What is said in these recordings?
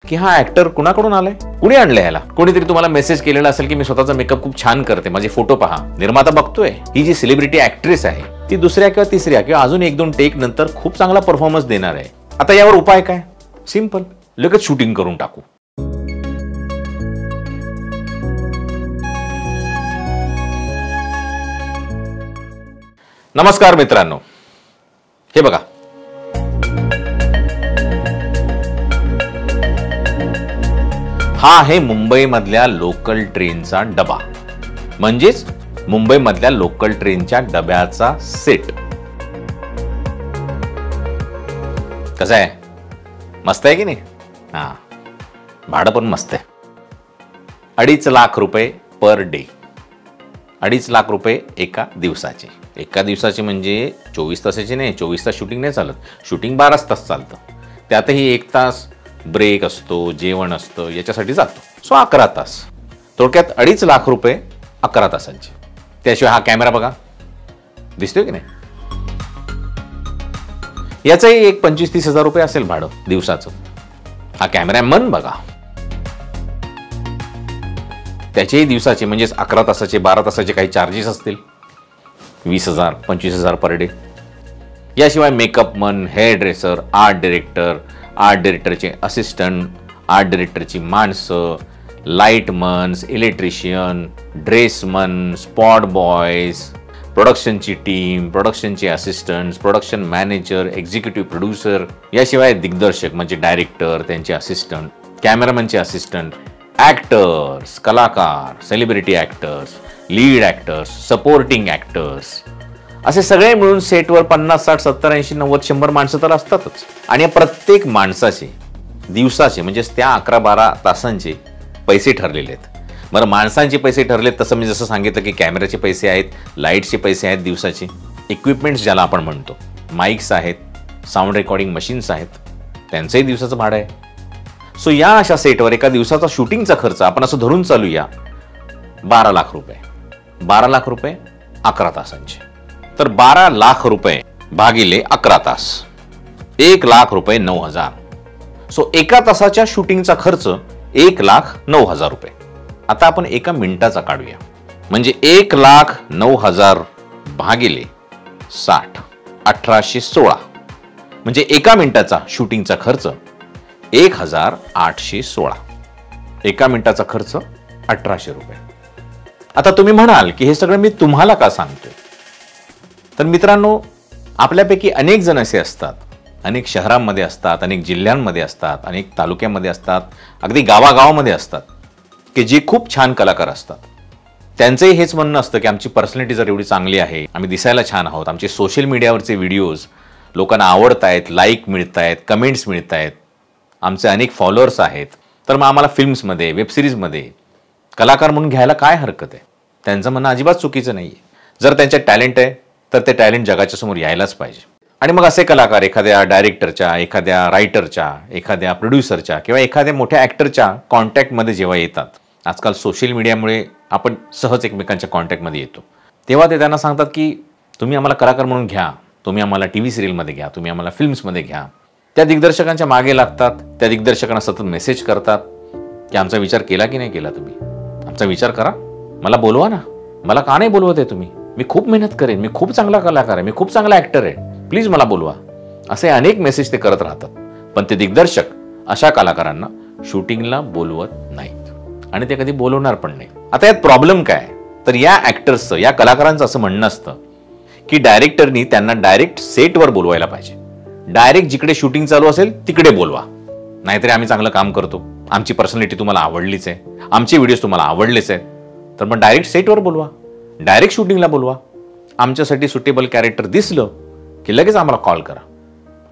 की हा ऍक्टर कुणाकडून आलाय, कुणी आणलंय ह्याला. कोणीतरी तुम्हाला मेसेज केलेला असेल की मी स्वतःचा मेकअप खूप छान करते, माझे फोटो पहा. निर्माता बघतोय ही जी सेलिब्रिटी ऍक्ट्रेस आहे ती दुसऱ्या किंवा तिसऱ्या किंवा अजून 1-2 टेक नंतर खूप चांगला परफॉर्मन्स देणार आहे. आता यावर उपाय काय? सिंपल, लगेच शूटिंग करून टाकू. नमस्कार मित्रांनो, हे बघा, हा आहे मुंबईमधल्या लोकल ट्रेनचा डबा, म्हणजेच मुंबईमधल्या लोकल ट्रेनच्या डब्याचा सेट. कसं आहे? मस्त आहे की नाही? हा, भाडं पण मस्त आहे. 2.5 लाख रुपये पर डे. 2.5 लाख रुपये एका दिवसाचे. एका दिवसाचे म्हणजे 24 तासाचे नाही. 24 तास शूटिंग नाही चालत. शूटिंग 12 तास चालतं. त्यातही 1 तास ब्रेक असतो, जेवण असतं, याच्यासाठी जातो. सो 11 तास. थोडक्यात 2.5 लाख रुपये 11 तासांचे. त्याशिवाय हा कॅमेरा बघा, दिसतोय की नाही? याचंही एक 25-30 हजार रुपये असेल भाडं दिवसाचं. हा कॅमेरामन बघा, त्याचेही दिवसाचे म्हणजेच 11 तासाचे 12 तासाचे काही चार्जेस असतील, 20,000 25,000 पर डे. याशिवाय मेकअपमन, हेअर ड्रेसर, आर्ट डिरेक्टरचे असिस्टंट, आर्ट डिरेक्टरची माणसं, light mans, electrician, dressman, spot boys, प्रोडक्शनची टीम, प्रोडक्शनचे assistants, production manager, executive producer. याशिवाय दिग्दर्शक म्हणजे डायरेक्टर, त्यांचे असिस्टंट, कॅमेरामनचे असिस्टंट, ॲक्टर्स, कलाकार, celebrity actors, lead actors, supporting actors, असे सगळे मिळून सेटवर 50, 60, 70, 80, 90, 100 माणसं तर असतातच. आणि या प्रत्येक माणसाचे दिवसाचे म्हणजेच त्या 11-12 तासांचे पैसे ठरलेले आहेत. बरं, माणसांचे पैसे ठरलेत तसं मी जसं सांगितलं की कॅमेऱ्याचे पैसे आहेत, लाईटचे पैसे आहेत दिवसाचे, इक्विपमेंट्स ज्याला आपण म्हणतो, माईक्स आहेत, साऊंड रेकॉर्डिंग मशीन्स आहेत, त्यांचंही दिवसाचं भाडं आहे. सो या अशा सेटवर एका दिवसाचा शूटिंगचा खर्च आपण असं धरून चालूया 12 लाख रुपये. 12 लाख रुपये 11 तासांचे. तर 12 लाख रुपये भागिले 11 तास, 1 लाख रुपये 9,000. सो एका तासाच्या शूटिंगचा खर्च 1,09,000 रुपये. आता आपण एका मिनिटाचा काढूया, म्हणजे 1,09,000 भागिले 60, 1816, म्हणजे एका मिनिटाचा शूटिंगचा खर्च 1,816. एका मिनिटाचा खर्च 1,800 रुपये. आता तुम्ही म्हणाल की हे सगळं मी तुम्हाला का सांगतोय? तर मित्रांनो, आपल्यापैकी अनेक जण असे असतात, अनेक शहरांमध्ये असतात, अनेक जिल्ह्यांमध्ये असतात, अनेक तालुक्यामध्ये असतात, अगदी गावागावामध्ये असतात, की जे खूप छान कलाकार असतात. त्यांचंही हेच म्हणणं असतं की आमची पर्सनॅलिटी जर एवढी चांगली आहे, आम्ही दिसायला छान आहोत, आमचे सोशल मीडियावरचे व्हिडिओज लोकांना आवडत आहेत, लाईक मिळत आहेत, कमेंट्स मिळत आहेत, आमचे अनेक फॉलोअर्स आहेत, तर मग आम्हाला फिल्म्समध्ये, वेबसिरीजमध्ये कलाकार म्हणून घ्यायला काय हरकत आहे? त्यांचं म्हणणं अजिबात चुकीचं नाही आहे. जर त्यांच्यात टॅलेंट आहे तर ते टॅलेंट जगाच्या समोर यायलाच पाहिजे. आणि मग असे कलाकार एखाद्या डायरेक्टरच्या, एखाद्या रायटरच्या, एखाद्या प्रोड्युसरच्या किंवा एखाद्या मोठ्या ॲक्टरच्या कॉन्टॅक्टमध्ये जेव्हा येतात, आजकाल सोशल मीडियामुळे आपण सहज एकमेकांच्या कॉन्टॅक्टमध्ये येतो, तेव्हा ते त्यांना सांगतात की तुम्ही आम्हाला कलाकार म्हणून घ्या, तुम्ही आम्हाला TV सिरियलमध्ये घ्या, तुम्ही आम्हाला फिल्म्समध्ये घ्या. त्या दिग्दर्शकांच्या मागे लागतात, त्या दिग्दर्शकांना सतत मेसेज करतात की आमचा विचार केला की नाही केला तुम्ही? आमचा विचार करा, मला बोलवा ना, मला का नाही बोलवत आहे तुम्ही? मी खूप मेहनत करेन, मी खूप चांगला कलाकार आहे, मी खूप चांगला ॲक्टर आहे, प्लीज मला बोलवा. असे अनेक मेसेज ते करत राहतात. पण ते दिग्दर्शक अशा कलाकारांना शूटिंगला बोलवत नाहीत आणि ते कधी बोलवणार पण नाही. आता यात प्रॉब्लेम काय? तर या ॲक्टर्सचं, या कलाकारांचं असं म्हणणं असतं की डायरेक्टरनी त्यांना डायरेक्ट सेटवर बोलवायला पाहिजे. डायरेक्ट जिकडे शूटिंग चालू असेल तिकडे बोलवा, नाहीतरी आम्ही चांगलं काम करतो, आमची पर्सनॅलिटी तुम्हाला आवडलीच आहे, आमचे व्हिडिओज तुम्हाला आवडलेच आहेत, तर मग डायरेक्ट सेटवर बोलवा, डायरेक्ट शूटिंगला बोलवा. आमच्यासाठी सुटेबल कॅरेक्टर दिसलं की लगेच आम्हाला कॉल करा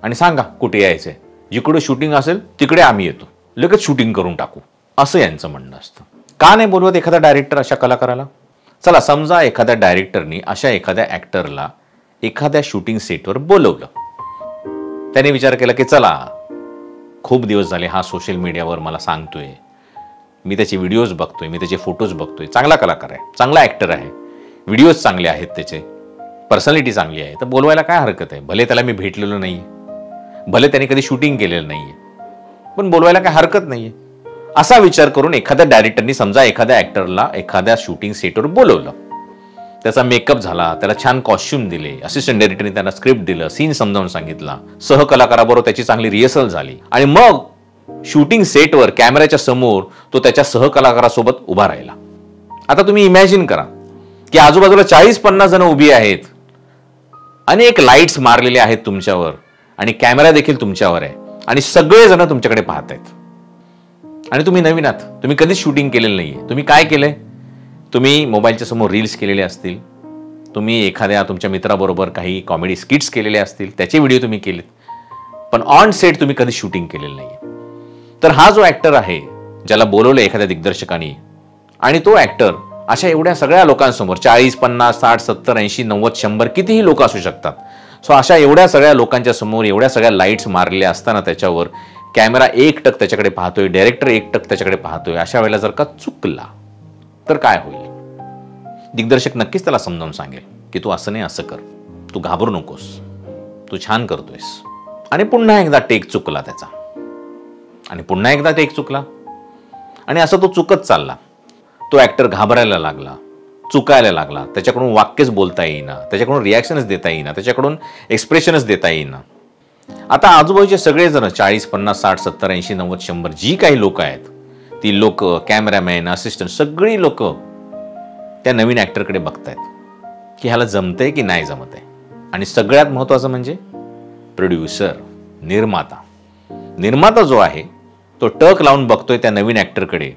आणि सांगा कुठे यायचंय, जिकडे शूटिंग असेल तिकडे आम्ही येतो, लगेच शूटिंग करून टाकू, असं यांचं म्हणणं असतं. का नाही बोलवत एखादा डायरेक्टर अशा कलाकाराला? चला, समजा एखाद्या डायरेक्टरनी अशा एखाद्या ॲक्टरला एखाद्या शूटिंग सेटवर बोलवलं. त्याने विचार केला की चला, खूप दिवस झाले हा सोशल मीडियावर मला सांगतोय, मी त्याचे व्हिडिओज बघतोय, मी त्याचे फोटोज बघतोय, चांगला कलाकार आहे, चांगला ॲक्टर आहे, व्हिडिओज चांगले आहेत, त्याचे पर्सनॅलिटी चांगली आहे, तर बोलवायला काय हरकत आहे? भले त्याला मी भेटलेलो नाही, भले त्याने कधी शूटिंग केलेलं नाही आहे, पण बोलवायला काय हरकत नाहीये. असा विचार करून एखाद्या डायरेक्टरनी समजा एखाद्या ऍक्टरला एखाद्या शूटिंग सेटवर बोलवलं, त्याचा मेकअप झाला, त्याला छान कॉस्ट्युम दिले, असिस्टंट डायरेक्टरने त्यांना स्क्रिप्ट दिलं, सीन समजावून सांगितला, सहकलाकाराबरोबर त्याची चांगली रिहर्सल झाली आणि मग शूटिंग सेटवर कॅमेऱ्याच्या समोर तो त्याच्या सहकलाकारासोबत उभा राहिला. आता तुम्ही इमॅजिन करा की आजूबाजूला 40-50 जण उभी आहेत, अनेक लाईट्स मारलेले आहेत तुमच्यावर आणि कॅमेरा देखील तुमच्यावर आहे आणि सगळे जण तुमच्याकडे पाहत आहेत आणि तुम्ही नवीन आहात, तुम्ही कधीच शूटिंग केलेलं नाहीये. तुम्ही काय केलंय? तुम्ही मोबाईलच्या समोर रील्स केलेले असतील, तुम्ही एखाद्या तुमच्या मित्राबरोबर काही कॉमेडी स्किट्स केलेले असतील, त्याचे व्हिडिओ तुम्ही केलेत, पण ऑन सेट तुम्ही कधी शूटिंग केलेलं नाहीये. तर हा जो ऍक्टर आहे ज्याला बोलवलं एखाद्या दिग्दर्शकाने आणि तो ऍक्टर अशा एवढ्या सगळ्या लोकांसमोर 40, 50, 60, 70, 80, 90, 100 कितीही लोक असू शकतात, सो अशा एवढ्या सगळ्या लोकांच्या समोर एवढ्या सगळ्या लाईट्स मारलेल्या असताना त्याच्यावर कॅमेरा एकटक त्याच्याकडे पाहतोय, डायरेक्टर एकटक त्याच्याकडे पाहतोय, अशा वेळेला जर का चुकला तर काय होईल? दिग्दर्शक नक्कीच त्याला समजावून सांगेल की तू असं नाही, असं कर, तू घाबरू नकोस, तू छान करतोयस. आणि पुन्हा एकदा टेक चुकला त्याचा आणि पुन्हा एकदा टेक चुकला आणि असं तो चुकत चालला. तो ऍक्टर घाबरायला लागला, चुकायला लागला, त्याच्याकडून वाक्यच बोलता येईना, त्याच्याकडून रिॲक्शनच देता येईना, त्याच्याकडून एक्सप्रेशनच देता येईना. आता आजूबाजूचे सगळेजण 40, 50, 60, 70, 80, 90, 100 जी काही लोक आहेत, ती लोक, कॅमेरामॅन, असिस्टंट, सगळी लोक त्या नवीन ऍक्टरकडे बघतायत की ह्याला जमतंय की नाही जमतंय. आणि सगळ्यात महत्वाचं म्हणजे प्रोड्युसर, निर्माता जो आहे तो टक लावून बघतोय त्या नवीन ऍक्टरकडे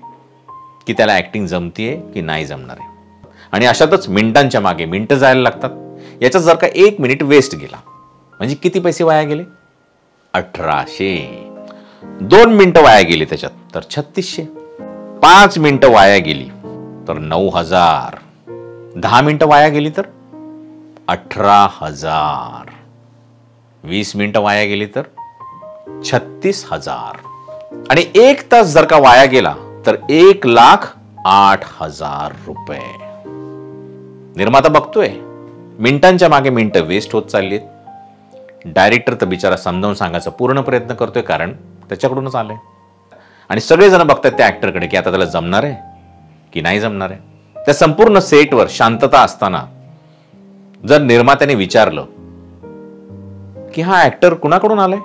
की त्याला ऍक्टिंग जमतीये की नाही जमणार आहे. आणि अशातच मिनिटांच्या मागे मिनिटं जायला लागतात. याच्यात जर का 1 मिनिट वेस्ट गेला म्हणजे किती पैसे वाया गेले? 1800. 2 मिनिटं वाया गेली त्याच्यात तर 3600. 5 मिनिटं वाया गेली तर 9000. 10 मिनिटं वाया गेली तर 18000. 20 मिनिटं वाया गेली तर 36000. आणि 1 तास जर का वाया गेला तर 1,08,000 रुपये. निर्माता बघतोय मिनिटांच्या मागे मिनिटं वेस्ट होत चालली आहेत. डायरेक्टर तर बिचारा समजावून सांगायचा पूर्ण प्रयत्न करतोय, कारण त्याच्याकडूनच आलंय. आणि सगळेजण बघतात त्या ऍक्टरकडे की आता त्याला जमणार आहे की नाही जमणार आहे. त्या संपूर्ण सेटवर शांतता असताना जर निर्मात्याने विचारलं की हा ऍक्टर कुणाकडून आलाय,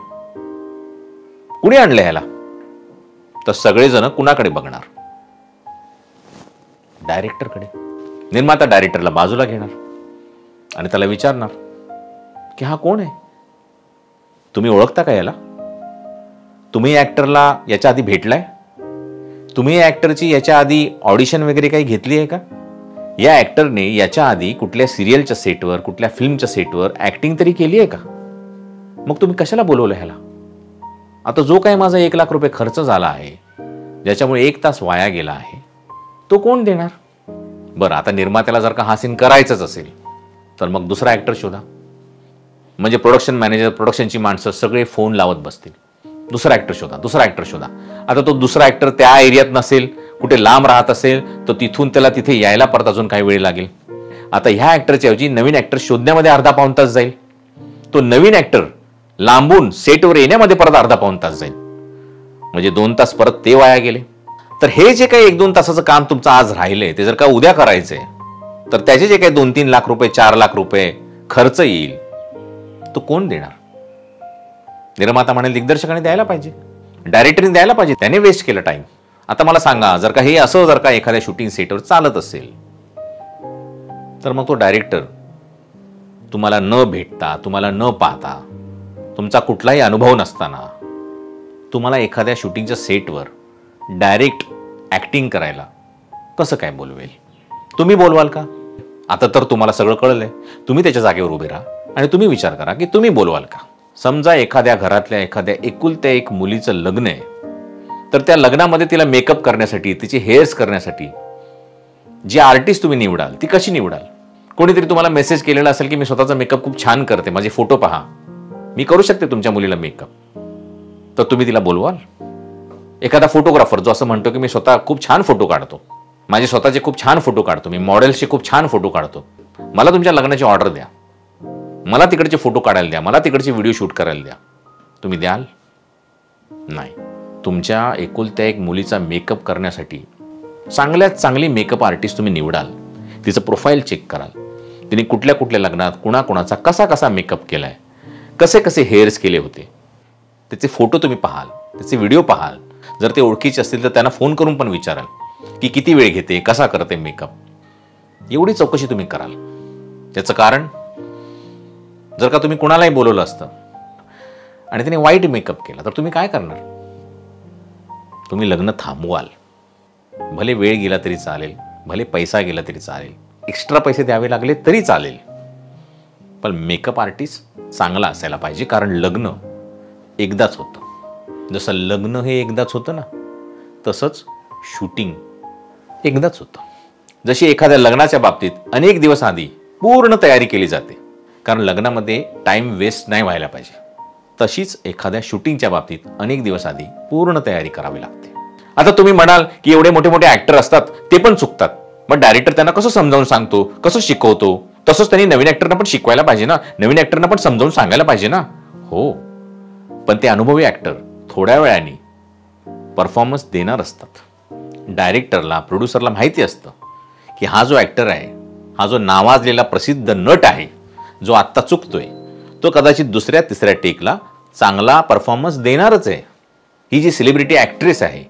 कुणी आणलंय ह्याला, तर सगळेजण कुणाकडे बघणार? डायरेक्टरकडे. निर्माता डायरेक्टरला बाजूला घेणार आणि त्याला विचारणार की हा कोण आहे, तुम्ही ओळखता का याला, तुम्ही ऍक्टरला याच्या आधी भेटलाय, तुम्ही या ऍक्टरची याच्या आधी ऑडिशन वगैरे काही घेतली आहे का, या ऍक्टरने याच्या आधी कुठल्या सिरियलच्या सेटवर, कुठल्या फिल्मच्या सेटवर ऍक्टिंग तरी केली आहे का, मग तुम्ही कशाला बोलवलं ह्याला. आता जो काही माझा 1 लाख रुपये खर्च झाला आहे, ज्याच्यामुळे 1 तास वाया गेला आहे, तो कोण देणार? बरं, आता निर्मात्याला जर का हा सीन करायचंच असेल तर मग दुसरा ऍक्टर शोधा. म्हणजे प्रोडक्शन मॅनेजर, प्रोडक्शनची माणसं सगळे फोन लावत बसतील, दुसरा ऍक्टर शोधा, दुसरा ऍक्टर शोधा. आता तो दुसरा ऍक्टर त्या एरियात नसेल, कुठे लांब राहत असेल, तर तिथून त्याला तिथे यायला परत अजून काही वेळ लागेल. आता ह्या ऍक्टरच्या ऐवजी नवीन ऍक्टर शोधण्यामध्ये अर्धा-पाऊण तास जाईल. तो नवीन ऍक्टर लांबून सेटवर येण्यामध्ये परत अर्धा-पाऊण तास जाईल. म्हणजे 2 तास परत ते वाया गेले. तर हे जे काही 1-2 तासाचं काम तुमचं आज राहिलंय, ते जर का उद्या करायचंय, तर त्याचे जे काही 2-3 लाख रुपये, 4 लाख रुपये खर्च येईल, तो कोण देणार? निर्माता म्हणेल दिग्दर्शकाने द्यायला पाहिजे, डायरेक्टरने द्यायला पाहिजे, त्याने वेस्ट केलं टाइम. आता मला सांगा, जर का हे असं जर का एखाद्या शूटिंग सेटवर चालत असेल, तर मग तो डायरेक्टर तुम्हाला न भेटता, तुम्हाला न पाहता, तुमचा कुठलाही अनुभव नसताना तुम्हाला एखाद्या शूटिंगच्या सेटवर डायरेक्ट ऍक्टिंग करायला कसं काय बोलवेल? तुम्ही बोलवाल का? आता तर तुम्हाला सगळं कळलंय. तुम्ही त्याच्या जागेवर उभे राहा आणि तुम्ही विचार करा की तुम्ही बोलवाल का? समजा एखाद्या घरातल्या एखाद्या एकुलत्या एक मुलीचं लग्न आहे, तर त्या लग्नामध्ये तिला मेकअप करण्यासाठी, तिची हेअर्स करण्यासाठी जी आर्टिस्ट तुम्ही निवडाल, ती कशी निवडाल? कोणीतरी तुम्हाला मेसेज केलेला असेल की मी स्वतःचा मेकअप खूप छान करते, माझे फोटो पहा, मी करू शकते तुमच्या मुलीला मेकअप, तर तुम्ही तिला बोलवाल? एखादा फोटोग्राफर जो असं म्हणतो की मी स्वतः खूप छान फोटो काढतो, माझे स्वतःचे खूप छान फोटो काढतो, मी मॉडेल्सचे खूप छान फोटो काढतो, मला तुमच्या लग्नाची ऑर्डर द्या, मला तिकडचे फोटो काढायला द्या, मला तिकडचे व्हिडिओ शूट करायला द्या, तुम्ही द्याल? नाही. तुमच्या एकुलत्या एक मुलीचा मेकअप करण्यासाठी चांगल्यात चांगली मेकअप आर्टिस्ट तुम्ही निवडाल, तिचं प्रोफाईल चेक कराल, तिने कुठल्या कुठल्या लग्नात कुणाकुणाचा कसा कसा मेकअप केला आहे, कसे कसे हेअर्स केले होते, त्याचे फोटो तुम्ही पाहाल, त्याचे व्हिडिओ पाहाल. जर ते ओळखीचे असतील तर त्यांना फोन करून पण विचाराल की किती वेळ घेते, कसा करते मेकअप. एवढी चौकशी तुम्ही कराल. त्याचं कारण, जर का तुम्ही कुणालाही बोलवलं असतं आणि त्याने वाईट मेकअप केला तर तुम्ही काय करणार? तुम्ही लग्न थांबवाल. भले वेळ गेला तरी चालेल, भले पैसा गेला तरी चालेल, एक्स्ट्रा पैसे द्यावे लागले तरी चालेल, पण मेकअप आर्टिस्ट चांगला असायला पाहिजे. कारण लग्न एकदाच होतं. जसं लग्न हे एकदाच होतं ना, तसंच शूटिंग एकदाच होतं. जशी एखाद्या लग्नाच्या बाबतीत अनेक दिवस आधी पूर्ण तयारी केली जाते, कारण लग्नामध्ये टाइम वेस्ट नाही व्हायला पाहिजे, तशीच एखाद्या शूटिंगच्या बाबतीत अनेक दिवस आधी पूर्ण तयारी करावी लागते. आता तुम्ही म्हणाल की एवढे मोठे मोठे ऍक्टर असतात, ते पण चुकतात, मग डायरेक्टर त्यांना कसं समजावून सांगतो, कसं शिकवतो? तसंच त्यांनी नवीन ऍक्टरना पण शिकवायला पाहिजे ना, नवीन ऍक्टरना पण समजावून सांगायला पाहिजे ना. हो, पण ते अनुभवी ऍक्टर थोड्या वेळाने परफॉर्मन्स देणार असतात. डायरेक्टरला, प्रोड्युसरला माहिती असतं की हा जो ऍक्टर आहे, हा जो नावाजलेला प्रसिद्ध नट आहे, जो आत्ता चुकतोय, तो कदाचित दुसऱ्या तिसऱ्या टेकला चांगला परफॉर्मन्स देणारच आहे. ही जी सेलिब्रिटी ऍक्ट्रेस आहे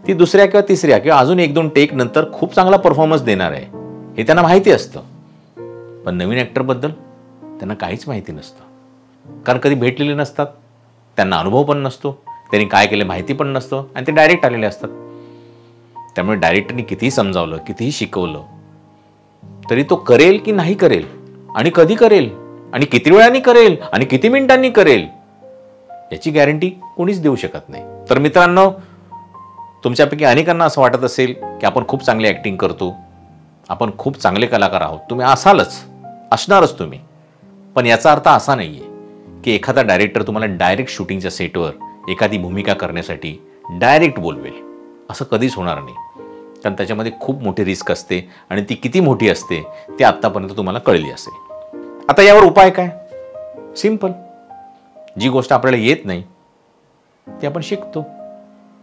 ती दुसऱ्या किंवा तिसऱ्या किंवा अजून एक दोन टेक नंतर खूप चांगला परफॉर्मन्स देणार आहे, हे त्यांना माहिती असतं. पण नवीन ऍक्टरबद्दल त्यांना काहीच माहिती नसतं, कारण कधी भेटलेले नसतात, त्यांना अनुभव पण नसतो, त्यांनी काय केलं माहिती पण नसतं, आणि ते डायरेक्ट आलेले असतात. त्यामुळे डायरेक्टरनी कितीही समजावलं, कितीही शिकवलं तरी तो करेल की नाही करेल, आणि कधी करेल, आणि किती वेळाने करेल, आणि किती मिनिटांनी करेल, याची गॅरंटी कोणीच देऊ शकत नाही. तर मित्रांनो, तुमच्यापैकी अनेकांना असं वाटत असेल की आपण खूप चांगली ॲक्टिंग करतो, आपण खूप चांगले कलाकार आहोत. तुम्ही असालच, असणारच तुम्ही, पण याचा अर्थ असा नाही आहे की एखादा डायरेक्टर तुम्हाला डायरेक्ट शूटिंगच्या सेटवर एखादी भूमिका करण्यासाठी डायरेक्ट बोलवेल. असं कधीच होणार नाही, कारण त्याच्यामध्ये खूप मोठी रिस्क असते, आणि ती किती मोठी असते ते आत्तापर्यंत तुम्हाला कळली असेल. आता यावर उपाय काय? सिंपल. जी गोष्ट आपल्याला येत नाही ती आपण शिकतो.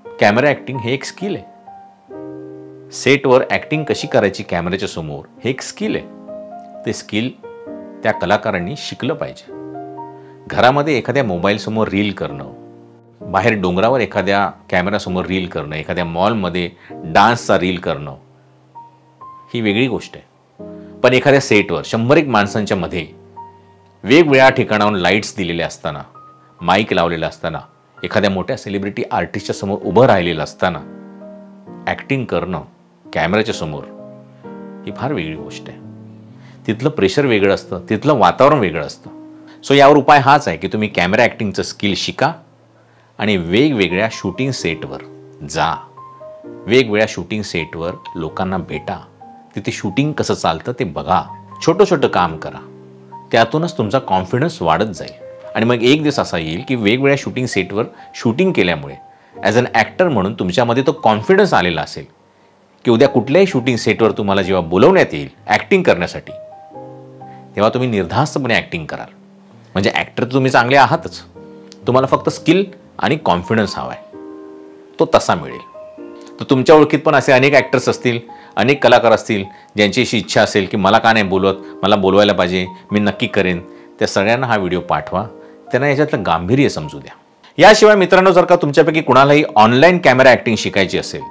कॅमेरा ॲक्टिंग हे एक स्किल आहे. सेटवर ॲक्टिंग कशी करायची कॅमेऱ्याच्या समोर हे एक स्किल आहे. ते स्किल त्या कलाकारांनी शिकलं पाहिजे. घरामध्ये एखाद्या मोबाईलसमोर रील करणं, बाहेर डोंगरावर एखाद्या कॅमेरासमोर रील करणं, एखाद्या मॉलमध्ये डान्सचा रील करणं, ही वेगळी गोष्ट आहे. पण एखाद्या सेटवर 100 माणसांच्या मध्ये वेगवेगळ्या ठिकाणाहून लाईट्स दिलेले असताना, माईक लावलेला असताना, एखाद्या मोठ्या सेलिब्रिटी आर्टिस्टच्या समोर उभं राहिलेलं असताना ॲक्टिंग करणं कॅमेऱ्याच्या समोर, ही फार वेगळी गोष्ट आहे. तिथलं प्रेशर वेगळं असतं, तिथलं वातावरण वेगळं असतं. सो यावर उपाय हाच आहे की तुम्ही कॅमेरा ॲक्टिंगचं स्किल शिका आणि वेगवेगळ्या शूटिंग सेटवर जा. वेगवेगळ्या शूटिंग सेटवर लोकांना भेटा, तिथे शूटिंग कसं चालतं ते बघा, छोटं छोटं काम करा. त्यातूनच तुमचा कॉन्फिडन्स वाढत जाईल. आणि मग एक दिवस असा येईल की वेगवेगळ्या शूटिंग सेटवर शूटिंग केल्यामुळे ॲज अन ॲक्टर म्हणून तुमच्यामध्ये तो कॉन्फिडन्स आलेला असेल की उद्या कुठल्याही शूटिंग सेटवर तुम्हाला जेव्हा बोलवण्यात येईल ॲक्टिंग करण्यासाठी, तेव्हा तुम्ही निर्धास्तपणे ॲक्टिंग कराल. म्हणजे ॲक्टर तुम्ही चांगले आहातच, तुम्हाला फक्त स्किल आणि कॉन्फिडन्स हवा आहे, तो तसा मिळेल. तर तुमच्या ओळखीत पण असे अनेक ॲक्टर्स असतील, अनेक कलाकार असतील ज्यांची अशी इच्छा असेल की मला का नाही बोलवत, मला बोलवायला पाहिजे, मी नक्की करेन. त्या सगळ्यांना हा व्हिडिओ पाठवा, त्यांना याच्यातलं गांभीर्य समजू द्या. याशिवाय मित्रांनो, जर का तुमच्यापैकी कुणालाही ऑनलाईन कॅमेरा ॲक्टिंग शिकायची असेल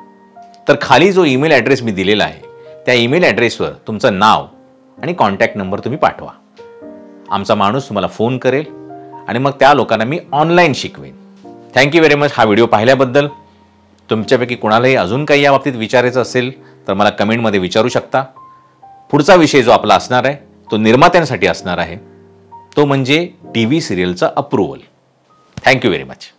तर खाली जो ईमेल ॲड्रेस मी दिलेला आहे त्या ईमेल ॲड्रेसवर तुमचं नाव आणि कॉन्टॅक्ट नंबर तुम्ही पाठवा. आमचा माणूस तुम्हाला फोन करेल आणि मग त्या लोकांना मी ऑनलाईन शिकवेन. थँक्यू व्हेरी मच हा व्हिडिओ पाहिल्याबद्दल. तुमच्यापैकी कुणालाही अजून काही या बाबतीत विचारायचं असेल तर मला कमेंटमध्ये विचारू शकता. पुढचा विषय जो आपला असणार आहे तो निर्मात्यांसाठी असणार आहे, तो म्हणजे TV सिरियलचा अप्रूव्हल. Thank you very much.